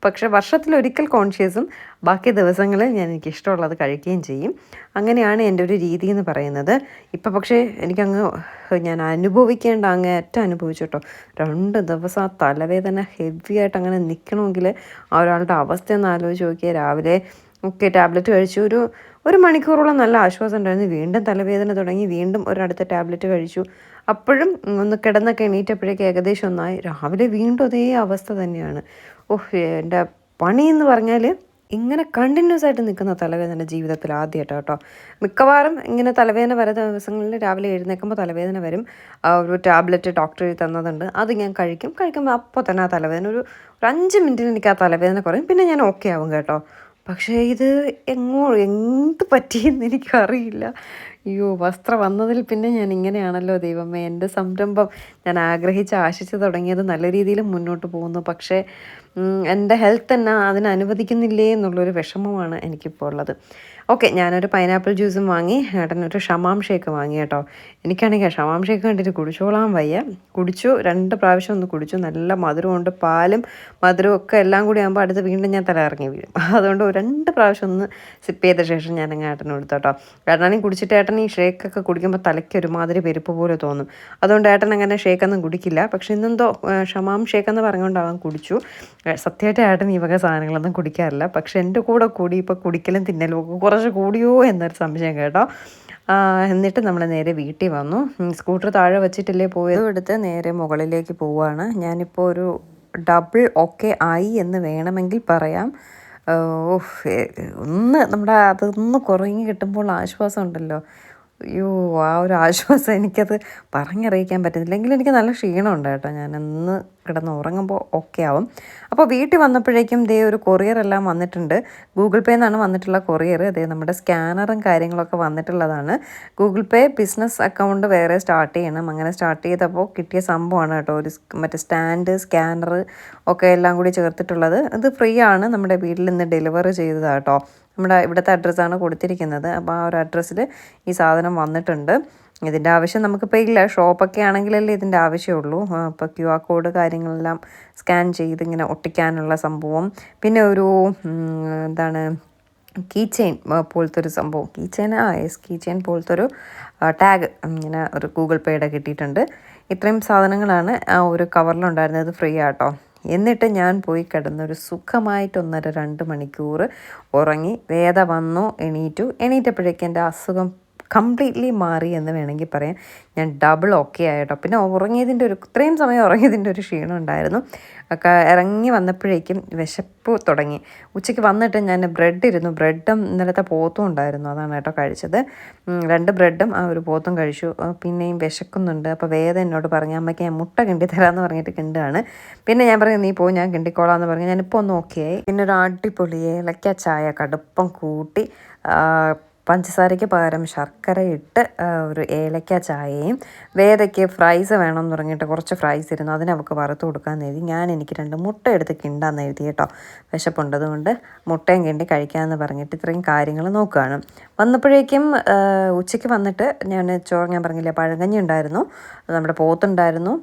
പക്ഷേ വർഷത്തിലൊരിക്കൽ കോൺഷ്യസും ബാക്കി ദിവസങ്ങളിൽ എനിക്കിഷ്ടമുള്ളത് കഴിക്കുകയും ചെയ്യും. അങ്ങനെയാണ് എൻ്റെ ഒരു രീതി എന്ന് പറയുന്നത്. ഇപ്പം പക്ഷേ ഞാൻ അങ്ങേയറ്റം അനുഭവിച്ചു കേട്ടോ. 2 ദിവസം ആ തലവേദന ഹെവി ആയിട്ട് അങ്ങനെ നിൽക്കണമെങ്കിൽ ആ ഒരാളുടെ അവസ്ഥ ഒന്ന് ആലോചിച്ച് നോക്കിയാൽ. രാവിലെ ഒക്കെ ടാബ്ലറ്റ് കഴിച്ചു, ഒരു മണിക്കൂറോളം നല്ല ആശ്വാസം ഉണ്ടായിരുന്നു. വീണ്ടും തലവേദന തുടങ്ങി, വീണ്ടും ഒരടുത്ത ടാബ്ലറ്റ് കഴിച്ചു. അപ്പോഴും ഒന്ന് കിടന്നൊക്കെ എണീറ്റപ്പോഴേക്ക് ഏകദേശം ഒന്നായി. രാവിലെ വീണ്ടും അതേ അവസ്ഥ തന്നെയാണ്. എൻ്റെ പണി എന്ന് പറഞ്ഞാൽ ഇങ്ങനെ കണ്ടിന്യൂസ് ആയിട്ട് നിൽക്കുന്ന തലവേദന ജീവിതത്തിൽ ആദ്യമായിട്ടാണ് കേട്ടോ. മിക്കവാറും ഇങ്ങനെ തലവേദന വരുന്ന ദിവസങ്ങളിൽ രാവിലെ എഴുന്നേൽക്കുമ്പോൾ തലവേദന വരും. ഒരു ടാബ്ലറ്റ് ഡോക്ടർ തന്നതുണ്ട്, അത് ഞാൻ കഴിക്കുമ്പോൾ അപ്പോൾ തന്നെ ആ തലവേദന ഒരു 5 മിനിറ്റിന് എനിക്ക് ആ തലവേദന കുറയും. പിന്നെ ഞാൻ ഓക്കെ ആവും കേട്ടോ. പക്ഷേ ഇത് എന്ത് പറ്റിയെന്ന് എനിക്കറിയില്ല. അയ്യോ, വസ്ത്രം വന്നതിൽ പിന്നെ ഞാൻ ഇങ്ങനെയാണല്ലോ ദൈവമേ. എൻ്റെ സംരംഭം ഞാൻ ആശിച്ചു തുടങ്ങിയത് നല്ല രീതിയിൽ മുന്നോട്ട് പോകുന്നു. പക്ഷേ എൻ്റെ ഹെൽത്ത് തന്നെ അതിന് അനുവദിക്കുന്നില്ലേ എന്നുള്ളൊരു വിഷമമാണ് എനിക്കിപ്പോൾ ഉള്ളത്. ഓക്കെ, ഞാനൊരു പൈനാപ്പിൾ ജ്യൂസും വാങ്ങി, ഏട്ടനൊരു ഷമാം ഷേക്ക് വാങ്ങി കേട്ടോ. എനിക്കാണെങ്കിൽ ഷമാം ഷേക്ക് കണ്ടിട്ട് കുടിച്ചോളാൻ വയ്യ. കുടിച്ചു, 2 പ്രാവശ്യം ഒന്ന് കുടിച്ചു. നല്ല മധുരമുണ്ട്, പാലും മധുരവും ഒക്കെ എല്ലാം കൂടി ആകുമ്പോൾ അടുത്ത് വീണ്ടും ഞാൻ തല ഇറങ്ങി വീഴും. അതുകൊണ്ട് 2 പ്രാവശ്യം ഒന്ന് സിപ്പ് ചെയ്ത ശേഷം ഞാൻ ഏട്ടന് കൊടുത്തു കേട്ടോ. ഏട്ടനാണെങ്കിൽ കുടിച്ചിട്ട് ഏട്ടൻ ഈ ഷേക്കൊക്കെ കുടിക്കുമ്പോൾ തലയ്ക്ക് ഒരുമാതിരി പെരുപ്പ് പോലെ തോന്നും. അതുകൊണ്ട് ഏട്ടൻ അങ്ങനെ ഷേക്കൊന്നും കുടിക്കില്ല. പക്ഷെ ഇന്നെന്തോ ഷമാം ഷേക്കെന്ന് പറഞ്ഞുകൊണ്ട് അവൻ കുടിച്ചു. സത്യമായിട്ട് ഏട്ടൻ ഈ വക സാധനങ്ങളൊന്നും കുടിക്കാറില്ല. പക്ഷെ എൻ്റെ കൂടെ കൂടി ഇപ്പോൾ കുടിക്കലും തിന്നലും ഒക്കെ കുറച്ച് കൂടിയോ എന്നൊരു സംശയം കേട്ടോ. എന്നിട്ട് നമ്മൾ നേരെ വീട്ടിൽ വന്നു. സ്കൂട്ടർ താഴെ വെച്ചിട്ടില്ലേ പോയത്, എടുത്ത് നേരെ മുകളിലേക്ക് പോവുകയാണ്. ഞാനിപ്പോൾ ഒരു ഡബിൾ ഓക്കെ ആയി എന്ന് വേണമെങ്കിൽ പറയാം. അതൊന്ന് കുറങ്ങി കിട്ടുമ്പോൾ ആശ്വാസം ഉണ്ടല്ലോ. അയ്യോ, ആ ഒരു ആശ്വാസം എനിക്കത് പറഞ്ഞറിയിക്കാൻ പറ്റുന്നില്ല. എങ്കിലും എനിക്ക് നല്ല ക്ഷീണമുണ്ട് കേട്ടോ. ഞാനൊന്ന് കിടന്ന് ഉറങ്ങുമ്പോൾ ഓക്കെ ആവും. അപ്പോൾ വീട്ടിൽ വന്നപ്പോഴേക്കും ഒരു കൊറിയർ എല്ലാം വന്നിട്ടുണ്ട്. ഗൂഗിൾ പേ എന്നാണ് വന്നിട്ടുള്ള കൊറിയർ. നമ്മുടെ സ്കാനറും കാര്യങ്ങളൊക്കെ വന്നിട്ടുള്ളതാണ്. ഗൂഗിൾ പേ ബിസിനസ് അക്കൗണ്ട് വേറെ സ്റ്റാർട്ട് ചെയ്യണം. അങ്ങനെ സ്റ്റാർട്ട് ചെയ്തപ്പോൾ കിട്ടിയ സംഭവമാണ് കേട്ടോ. മറ്റേ സ്റ്റാൻഡ്, സ്കാനർ ഒക്കെ എല്ലാം കൂടി ചേർത്തിട്ടുള്ളത്. ഇത് ഫ്രീ ആണ്. നമ്മുടെ വീട്ടിൽ നിന്ന് ഡെലിവറി ചെയ്തതാണ് കേട്ടോ. നമ്മുടെ ഇവിടുത്തെ അഡ്രസ്സാണ് കൊടുത്തിരിക്കുന്നത്. അപ്പോൾ ആ ഒരു അഡ്രസ്സിൽ ഈ സാധനം വന്നിട്ടുണ്ട്. ഇതിൻ്റെ ആവശ്യം നമുക്കിപ്പോൾ ഇല്ല. ഷോപ്പൊക്കെ ആണെങ്കിലല്ലേ ഇതിൻ്റെ ആവശ്യമുള്ളൂ. ഇപ്പോൾ QR കോഡ് കാര്യങ്ങളെല്ലാം സ്കാൻ ചെയ്ത് ഇങ്ങനെ ഒട്ടിക്കാനുള്ള സംഭവം. പിന്നെ ഒരു കീ ചെയിൻ പോലത്തെ ഒരു സംഭവം, കീ ചെയിൻ കീ ചെയിൻ പോലത്തെ ഒരു ടാഗ് ഇങ്ങനെ ഒരു ഗൂഗിൾ പേയുടെ കിട്ടിയിട്ടുണ്ട്. ഇത്രയും സാധനങ്ങളാണ് ആ ഒരു കവറിലുണ്ടായിരുന്നത്. ഫ്രീ ആട്ടോ. എന്നിട്ട് ഞാൻ പോയി കിടന്നൊരു സുഖമായിട്ട് 1.5-2 മണിക്കൂർ ഉറങ്ങി. വേദ വന്നു, എണീറ്റപ്പോഴേക്കും എൻ്റെ അസുഖം കംപ്ലീറ്റ്ലി മാറി എന്ന് വേണമെങ്കിൽ പറയാം. ഞാൻ ഡബിൾ ഓക്കെ ആയിട്ടോ. പിന്നെ ഇത്രയും സമയം ഉറങ്ങിയതിൻ്റെ ഒരു ക്ഷീണം ഉണ്ടായിരുന്നു. ഇറങ്ങി വന്നപ്പോഴേക്കും വിശപ്പ് തുടങ്ങി. ഉച്ചയ്ക്ക് വന്നിട്ട് ഞാൻ ബ്രെഡും ഇന്നലത്തെ പോത്തും ഉണ്ടായിരുന്നു, അതാണ് കേട്ടോ കഴിച്ചത്. 2 ബ്രെഡും ആ ഒരു പോത്തും കഴിച്ചു. പിന്നെയും വിശക്കുന്നുണ്ട്. അപ്പോൾ വേദ എന്നോട് പറഞ്ഞു, അമ്മയ്ക്ക് ഞാൻ മുട്ട കിണ്ടി തരാമെന്ന് പറഞ്ഞിട്ട് കിണ്ടുകയാണ്. പിന്നെ ഞാൻ പറഞ്ഞു, നീ പോയി, ഞാൻ കിണ്ടിക്കോളാം എന്ന് പറഞ്ഞു. ഞാനിപ്പോൾ ഒന്ന് ഓക്കെ ആയി. പിന്നെ ഒരു അടിപൊളി ഏലക്ക ചായ കടുപ്പം കൂട്ടി പഞ്ചസാരയ്ക്ക് പകരം ശർക്കര ഇട്ട് ഒരു ഏലക്ക ചായയും. വേദയ്ക്ക് ഫ്രൈസ് വേണമെന്ന് പറഞ്ഞിട്ട് കുറച്ച് ഫ്രൈസ് ഇരുന്നു, അതിനവൾക്ക് വറുത്ത് കൊടുക്കാമെന്ന് എഴുതി. എനിക്ക് 2 മുട്ട എടുത്ത് കിണ്ടാന്ന് എഴുതി കേട്ടോ. വിശപ്പുണ്ടതുകൊണ്ട് മുട്ടയും കിണ്ടി കഴിക്കാമെന്ന് പറഞ്ഞിട്ട് ഇത്രയും കാര്യങ്ങൾ നോക്കുകയാണ്. വന്നപ്പോഴേക്കും ഉച്ചയ്ക്ക് വന്നിട്ട് ഞാൻ പറഞ്ഞില്ല, പഴങ്കഞ്ഞി ഉണ്ടായിരുന്നു, നമ്മുടെ പോത്തുണ്ടായിരുന്നു,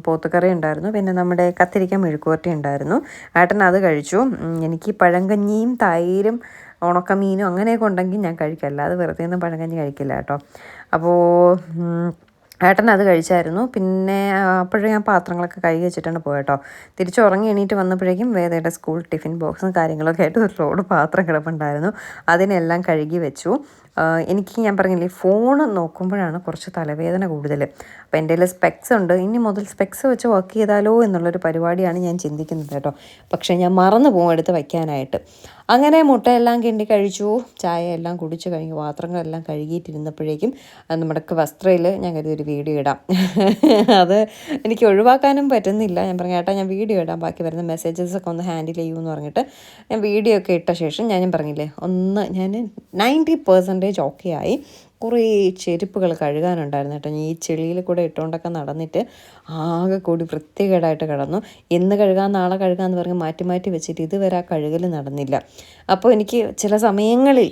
പോത്തുകറി ഉണ്ടായിരുന്നു, പിന്നെ നമ്മുടെ കത്തിരിക്ക മെഴുക്കുവരട്ടി ഉണ്ടായിരുന്നു. ഏട്ടൻ അത് കഴിച്ചു. എനിക്ക് പഴങ്കഞ്ഞിയും തൈരും ഉണക്കമീനും അങ്ങനെയൊക്കെ ഉണ്ടെങ്കിൽ ഞാൻ കഴിക്കില്ല, അത് വെറുതെ ഒന്നും പഴങ്കഞ്ഞി കഴിക്കില്ല കേട്ടോ. അപ്പോൾ ഏട്ടൻ അത് കഴിച്ചായിരുന്നു. പിന്നെ അപ്പോഴും ഞാൻ പാത്രങ്ങളൊക്കെ കഴുകി വെച്ചിട്ടാണ് പോയട്ടോ. തിരിച്ചുറങ്ങി എണീറ്റ് വന്നപ്പോഴേക്കും വേദയുടെ സ്കൂൾ ടിഫിൻ ബോക്സും കാര്യങ്ങളൊക്കെ ആയിട്ട് ഒരു ലോഡ് പാത്രം കിടപ്പുണ്ടായിരുന്നു. അതിനെല്ലാം കഴുകി വെച്ചു. ഞാൻ പറഞ്ഞില്ലേ, ഫോൺ നോക്കുമ്പോഴാണ് കുറച്ച് തലവേദന കൂടുതൽ. അപ്പോൾ എൻ്റെ കയ്യിൽ സ്പെക്സ് ഉണ്ട്. ഇനി മുതൽ സ്പെക്സ് വെച്ച് വർക്ക് ചെയ്താലോ എന്നുള്ളൊരു പരിപാടിയാണ് ഞാൻ ചിന്തിക്കുന്നത് കേട്ടോ. പക്ഷേ ഞാൻ മറന്നു പോകും എടുത്ത് വയ്ക്കാനായിട്ട്. അങ്ങനെ മുട്ടയെല്ലാം കിണ്ടി കഴിച്ചു, ചായ എല്ലാം കുടിച്ച് കഴിഞ്ഞ് പാത്രങ്ങളെല്ലാം കഴുകിയിട്ടിരുന്നപ്പോഴേക്കും നമ്മുടെ വസ്ത്രയിൽ ഞാൻ കരുതി ഒരു വീഡിയോ ഇടാം. അത് എനിക്ക് ഒഴിവാക്കാനും പറ്റുന്നില്ല. ഞാൻ പറഞ്ഞു, ഏട്ടാ ഞാൻ വീഡിയോ ഇടാം, ബാക്കി വരുന്ന മെസ്സേജസൊക്കെ ഒന്ന് ഹാൻഡിൽ ചെയ്യുമെന്ന് പറഞ്ഞിട്ട് ഞാൻ വീഡിയോ ഒക്കെ ഇട്ട ശേഷം ഞാൻ പറഞ്ഞില്ലേ, ഞാൻ 90% ഓക്കെ ആയി. കുറേ ചെരുപ്പുകൾ കഴുകാനുണ്ടായിരുന്നു കേട്ടോ. ഈ ചെളിയിൽ കൂടെ ഇട്ടുകൊണ്ടൊക്കെ നടന്നിട്ട് ആകെ കൂടി വൃത്തികേടായിട്ട് കിടന്നു. ഇന്ന് കഴുകാൻ നാളെ കഴുകാമെന്ന് പറഞ്ഞ് മാറ്റി വെച്ചിട്ട് ഇതുവരെ ആ കഴുകൽ നടന്നില്ല. അപ്പോൾ എനിക്ക് ചില സമയങ്ങളിൽ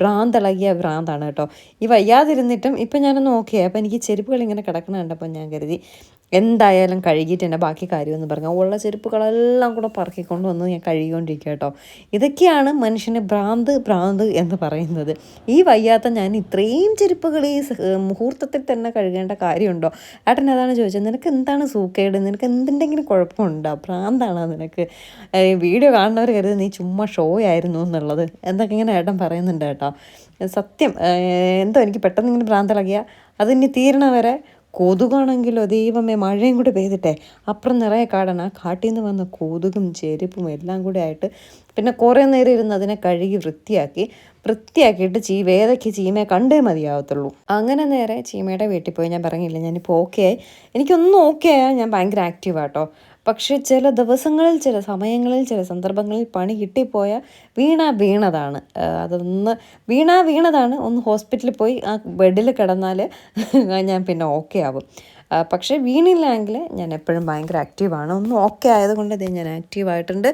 ഭ്രാന്തിളകിയ ഭ്രാന്താണ് കേട്ടോ. ഈ വയ്യാതിരുന്നിട്ടും ഇപ്പം ഞാനൊന്ന് ഓക്കെ. അപ്പോൾ എനിക്ക് ചെരുപ്പുകൾ ഇങ്ങനെ കിടക്കണം കണ്ടപ്പോൾ ഞാൻ കരുതി എന്തായാലും കഴുകിയിട്ട് തന്നെ ബാക്കി കാര്യമെന്ന് പറഞ്ഞു ഉള്ള ചെരുപ്പുകളെല്ലാം കൂടെ പറക്കിക്കൊണ്ട് വന്ന് ഞാൻ കഴുകിക്കൊണ്ടിരിക്കുക കേട്ടോ. ഇതൊക്കെയാണ് മനുഷ്യന് ഭ്രാന്ത് എന്ന് പറയുന്നത്. ഈ വയ്യാത്ത ഞാൻ ഇത്രയും ചെരുപ്പുകൾ ഈ മുഹൂർത്തത്തിൽ തന്നെ കഴുകേണ്ട കാര്യമുണ്ടോ? ഏട്ടൻ അതാണ് ചോദിച്ചത്, നിനക്ക് എന്താണ് സൂക്കേട്, നിനക്ക് എന്തിൻ്റെങ്കിലും കുഴപ്പമുണ്ടോ, ഭ്രാന്താണോ നിനക്ക്? വീഡിയോ കാണുന്നവർ കരുതി നീ ചുമ്മാ ഷോ ആയിരുന്നു എന്നുള്ളത് എന്നൊക്കെ ഇങ്ങനെ ഏട്ടൻ പറയുന്നുണ്ട് കേട്ടോ. സത്യം എന്തോ എനിക്ക് പെട്ടെന്ന് ഇങ്ങനെ ഭ്രാന്തിളകിയ അതിനി തീരണ വരെ. കൊതുകാണെങ്കിലോ ദൈവമേ, മഴയും കൂടെ പെയ്തിട്ടെ അപ്പുറം നിറയെ കാടാണ്. ആ കാട്ടിൽ നിന്ന് വന്ന കൊതുകും ചെരുപ്പും എല്ലാം കൂടെ ആയിട്ട് പിന്നെ കുറേ നേരം ഇരുന്ന് അതിനെ കഴുകി വൃത്തിയാക്കിയിട്ട് വേദയ്ക്ക് ചീമയെ കണ്ടേ മതിയാവത്തുള്ളൂ. അങ്ങനെ നേരെ ചീമയുടെ വീട്ടിൽ പോയി. ഞാൻ പറഞ്ഞില്ല, ഞാനിപ്പോൾ ഓക്കെ ആയി. എനിക്കൊന്നും ഓക്കെ ആയാൽ ഞാൻ ഭയങ്കര ആക്റ്റീവാട്ടോ. പക്ഷേ ചില ദിവസങ്ങളിൽ, ചില സമയങ്ങളിൽ, ചില സന്ദർഭങ്ങളിൽ പണി കിട്ടിപ്പോയാൽ വീണതാണ്. വീണതാണ്. ഒന്ന് ഹോസ്പിറ്റലിൽ പോയി ആ ബെഡിൽ കിടന്നാൽ ഞാൻ പിന്നെ ഓക്കെ ആവും. പക്ഷേ വീണില്ലെങ്കിൽ ഞാൻ എപ്പോഴും ഭയങ്കര ആക്റ്റീവാണ്. ഒന്നും ഓക്കെ ആയതുകൊണ്ട് ഞാൻ ആക്റ്റീവായിട്ടുണ്ട്.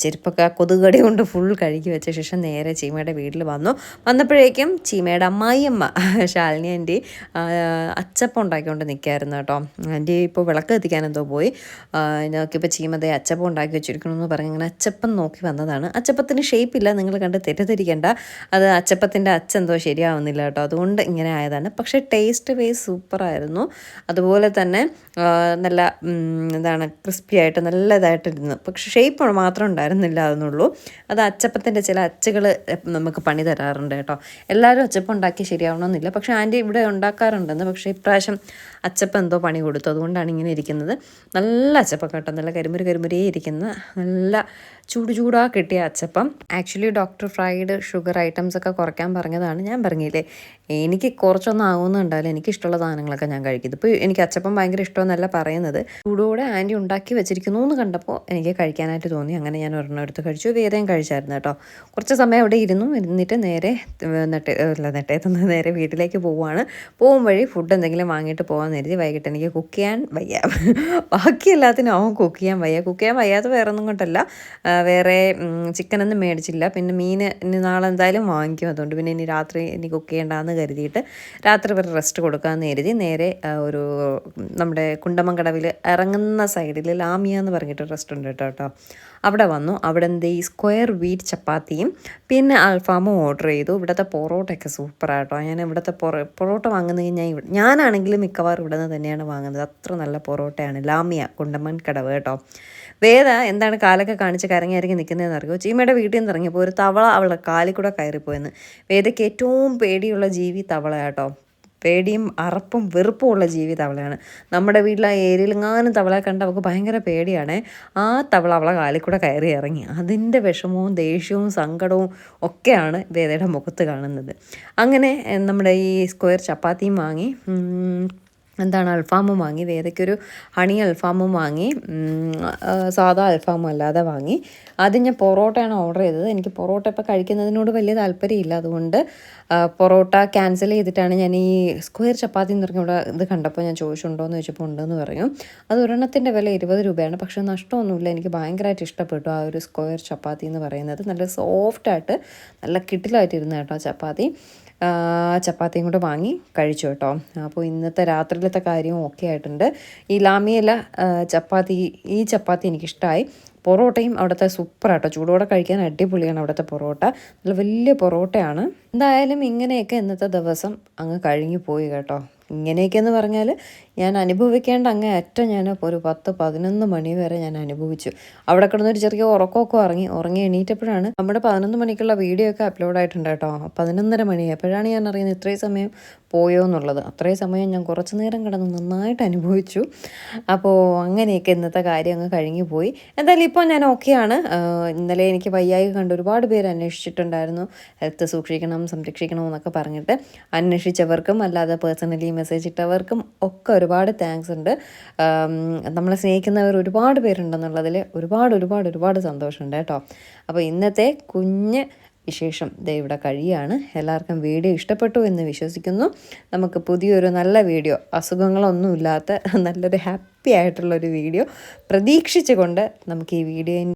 ചെരുപ്പൊക്കെ കൊതുകടി കൊണ്ട് ഫുൾ കഴുകി വെച്ച ശേഷം നേരെ ചീമയുടെ വീട്ടിൽ വന്നപ്പോഴേക്കും ചീമയുടെ അമ്മായിയമ്മ ശാലിനി ആൻറ്റി അച്ചപ്പം ഉണ്ടാക്കിക്കൊണ്ട് നിൽക്കുകയായിരുന്നു കേട്ടോ. ആൻറ്റി ഇപ്പോൾ വിളക്ക് കത്തിക്കാൻ എന്തോ പോയി. നോക്കിയപ്പോൾ ചീമതേ അച്ചപ്പം ഉണ്ടാക്കി വെച്ചിരിക്കണമെന്ന് പറഞ്ഞ് ഇങ്ങനെ അച്ചപ്പം നോക്കി വന്നതാണ്. അച്ചപ്പത്തിന് ഷേപ്പില്ല, നിങ്ങൾ കണ്ട് തെറ്റിദ്ധരിക്കേണ്ട. അത് അച്ചപ്പത്തിൻ്റെ അച്ചെന്തോ ശരിയാവുന്നില്ല കേട്ടോ, അതുകൊണ്ട് ഇങ്ങനെ ആയതാണ്. പക്ഷേ ടേസ്റ്റ് വൈസ് സൂപ്പറായിരുന്നു. അതുപോലെ തന്നെ നല്ല ക്രിസ്പി ആയിട്ട് നല്ല ഇതായിട്ടിരുന്നു. പക്ഷേ ഷേപ്പ് മാത്രം ഉണ്ടായിരുന്നില്ല എന്നുള്ളൂ. അത് അച്ചപ്പത്തിൻ്റെ ചില അച്ചുകൾ നമുക്ക് പണി തരാറുണ്ട് കേട്ടോ. എല്ലാവരും അച്ചപ്പം ഉണ്ടാക്കി ശരിയാവണമെന്നില്ല. പക്ഷേ ആൻറ്റി ഇവിടെ ഉണ്ടാക്കാറുണ്ടെന്ന്. പക്ഷേ ഇപ്രാവശ്യം അച്ചപ്പം എന്തോ പണി കൊടുത്തു, അതുകൊണ്ടാണ് ഇങ്ങനെ ഇരിക്കുന്നത്. നല്ല അച്ചപ്പം കേട്ടോ, നല്ല കരിമുരേ ഇരിക്കുന്ന നല്ല ചൂടാ കിട്ടിയ അച്ചപ്പം. Actually doctor fried sugar items ഒക്കെ കുറയ്ക്കാൻ പറഞ്ഞതാണ്. ഞാൻ പറഞ്ഞില്ലേ, എനിക്ക് കുറച്ചൊന്നും ആവുന്നുണ്ടാവില്ല, എനിക്കിഷ്ടമുള്ള സാധനങ്ങളൊക്കെ ഞാൻ കഴിക്കും. ഇപ്പോൾ എനിക്ക് അച്ചപ്പം ഭയങ്കര ഇഷ്ടമെന്നല്ല പറയുന്നത്, ചൂടോടെ ആൻറ്റി ഉണ്ടാക്കി വെച്ചിരിക്കുന്നു എന്ന് കണ്ടപ്പോൾ എനിക്ക് കഴിക്കാനായിട്ട് തോന്നി. അങ്ങനെ ഞാൻ ഒരെണ്ണം എടുത്ത് കഴിച്ചു. വേറെയും കഴിച്ചായിരുന്നു കേട്ടോ. കുറച്ച് സമയം അവിടെ ഇരുന്നിട്ട് നേരെ നെട്ടേത്തുനിന്ന് നേരെ വീട്ടിലേക്ക് പോവുകയാണ്. പോകും വഴി ഫുഡ് എന്തെങ്കിലും വാങ്ങിയിട്ട് പോകാമെന്ന് കരുതി. വൈകിട്ട് എനിക്ക് കുക്ക് ചെയ്യാൻ വയ്യ, ബാക്കി എല്ലാത്തിനും അവൻ കുക്ക് ചെയ്യാൻ വയ്യാത്ത വേറെ ഒന്നും കൊണ്ടല്ല, വേറെ ചിക്കനൊന്നും മേടിച്ചില്ല. പിന്നെ മീൻ ഇനി നാളെ എന്തായാലും വാങ്ങിക്കും. അതുകൊണ്ട് പിന്നെ ഇനി രാത്രി കുക്ക് ചെയ്യേണ്ടെന്ന് കരുതിയിട്ട് രാത്രി വരെ റെസ്റ്റ് കൊടുക്കാമെന്ന് കരുതി നേരെ ഒരു നമ്മുടെ കുണ്ടമങ്കടവിൽ ഇറങ്ങുന്ന സൈഡിൽ ലാമിയ എന്ന് പറഞ്ഞിട്ട് റെസ്റ്റോറൻറ്റ് കേട്ടോ. അവിടെ വന്നു. അവിടെ എന്ത് ഈ സ്ക്വയർ വീറ്റ് ചപ്പാത്തിയും പിന്നെ അൽഫാമും ഓർഡർ ചെയ്തു. ഇവിടുത്തെ പൊറോട്ടയൊക്കെ സൂപ്പറാട്ടോ. ഞാൻ ഇവിടുത്തെ പൊറോട്ട വാങ്ങുന്നത് ഞാനാണെങ്കിലും മിക്കവാറും ഇവിടെ നിന്ന് തന്നെയാണ് വാങ്ങുന്നത്. അത്ര നല്ല പൊറോട്ടയാണ്. ലാമിയ കുണ്ടമൻകടവ് കേട്ടോ. വേദ എന്താണ് കാലൊക്കെ കാണിച്ച് കരങ്ങിയിറങ്ങി നിൽക്കുന്നതെന്ന് അറിയുമോ? ചീമയുടെ വീട്ടിൽ നിന്ന് ഇറങ്ങിയപ്പോൾ ഒരു തവള അവളുടെ കാലിൽ കൂടെ കയറിപ്പോയെന്ന്. വേദയ്ക്ക് ഏറ്റവും പേടിയുള്ള ജീവി തവള കേട്ടോ. പേടിയും അറപ്പും വെറുപ്പും ഉള്ള ജീവി തവളയാണ്. നമ്മുടെ വീട്ടിൽ ആ ഏരിയയിലെങ്ങാനും തവളയെ കണ്ട് അവൾക്ക് ഭയങ്കര പേടിയാണ്. ആ തവള അവളെ കാലിൽ കൂടെ കയറി ഇറങ്ങി. അതിൻ്റെ വിഷമവും ദേഷ്യവും സങ്കടവും ഒക്കെയാണ് വേദയുടെ മുഖത്ത് കാണുന്നത്. അങ്ങനെ നമ്മുടെ ഈ സ്ക്വയർ ചപ്പാത്തിയും വാങ്ങി, അൽഫാമും വാങ്ങി. വേദയ്ക്കൊരു ഹണി അൽഫാമും വാങ്ങി, സാധാ അൽഫാമും അല്ലാതെ വാങ്ങി. ആദ്യം ഞാൻ പൊറോട്ടയാണ് ഓർഡർ ചെയ്തത്. എനിക്ക് പൊറോട്ട ഇപ്പോൾ കഴിക്കുന്നതിനോട് വലിയ താല്പര്യമില്ല. അതുകൊണ്ട് പൊറോട്ട ക്യാൻസൽ ചെയ്തിട്ടാണ് ഞാൻ ഈ സ്ക്വയർ ചപ്പാത്തി എന്ന് പറഞ്ഞ ഇവിടെ ഇത് കണ്ടപ്പോൾ ഞാൻ ചോദിച്ചുണ്ടോ എന്ന് ചോദിച്ചപ്പോൾ ഉണ്ടെന്ന് പറഞ്ഞു. അത് ഒരെണ്ണത്തിൻ്റെ വില 20 രൂപയാണ്. പക്ഷേ നഷ്ടമൊന്നുമില്ല. എനിക്ക് ഭയങ്കരമായിട്ട് ഇഷ്ടപ്പെട്ടു ആ ഒരു സ്ക്വയർ ചപ്പാത്തി എന്ന് പറയുന്നത്. നല്ല സോഫ്റ്റായിട്ട് നല്ല കിട്ടിലായിട്ടിരുന്ന കേട്ടോ ചപ്പാത്തി. ചപ്പാത്തിയും കൂടെ വാങ്ങി കഴിച്ചു കേട്ടോ. അപ്പോൾ ഇന്നത്തെ രാത്രിയിലത്തെ കാര്യവും ഒക്കെ ആയിട്ടുണ്ട്. ഈ ലാമിയല ഈ ചപ്പാത്തി എനിക്കിഷ്ടമായി. പൊറോട്ടയും അവിടുത്തെ സൂപ്പറാട്ടോ. ചൂടോടെ കഴിക്കാൻ അടിപൊളിയാണ് അവിടുത്തെ പൊറോട്ട. നല്ല വലിയ പൊറോട്ടയാണ്. എന്തായാലും ഇങ്ങനെയൊക്കെ ഇന്നത്തെ ദിവസം അങ്ങ് കഴിഞ്ഞു പോയി കേട്ടോ. ഇങ്ങനെയൊക്കെയെന്ന് പറഞ്ഞാൽ ഞാൻ അനുഭവിക്കേണ്ട അങ്ങേയറ്റം ഞാൻ ഒരു 10-11 മണി വരെ ഞാൻ അനുഭവിച്ചു. അവിടെ കിടന്നൊരു ചെറിയ ഉറക്കമൊക്കെ ഉറങ്ങി എണീറ്റപ്പോഴാണ് നമ്മുടെ 11 മണിക്കുള്ള വീഡിയോ ഒക്കെ അപ്ലോഡ് ആയിട്ടുണ്ട് കേട്ടോ. 11:30 മണി എപ്പോഴാണ് ഞാൻ അറിയുന്നത് ഇത്രയും സമയം പോയോ എന്നുള്ളത്. അത്രയും സമയം ഞാൻ കുറച്ച് നേരം കിടന്ന് നന്നായിട്ട് അനുഭവിച്ചു. അപ്പോൾ അങ്ങനെയൊക്കെ ഇന്നത്തെ കാര്യം അങ്ങ് കഴിഞ്ഞു പോയി. എന്തായാലും ഇപ്പോൾ ഞാൻ ഓക്കെയാണ്. ഇന്നലെ എനിക്ക് വയ്യായി കണ്ട് ഒരുപാട് പേര് അന്വേഷിച്ചിട്ടുണ്ടായിരുന്നു. ഹെൽത്ത് സൂക്ഷിക്കണം, സംരക്ഷിക്കണം എന്നൊക്കെ പറഞ്ഞിട്ട്. അന്വേഷിച്ചവർക്കും അല്ലാതെ പേഴ്സണലി മെസ്സേജ് ഇട്ടവർക്കും ഒക്കെ ഒരുപാട് താങ്ക്സ് ഉണ്ട്. നമ്മളെ സ്നേഹിക്കുന്നവർ ഒരുപാട് പേരുണ്ടെന്നുള്ളതിൽ ഒരുപാട് സന്തോഷമുണ്ട് കേട്ടോ. അപ്പോൾ ഇന്നത്തെ കുഞ്ഞ് വിശേഷം ഇവിടെ കഴിയാണ്. എല്ലാവർക്കും വീഡിയോ ഇഷ്ടപ്പെട്ടു എന്ന് വിശ്വസിക്കുന്നു. നമുക്ക് പുതിയൊരു നല്ല വീഡിയോ, അസുഖങ്ങളൊന്നുമില്ലാത്ത നല്ലൊരു ഹാപ്പി ആയിട്ടുള്ളൊരു വീഡിയോ പ്രതീക്ഷിച്ചുകൊണ്ട് നമുക്ക് ഈ വീഡിയോ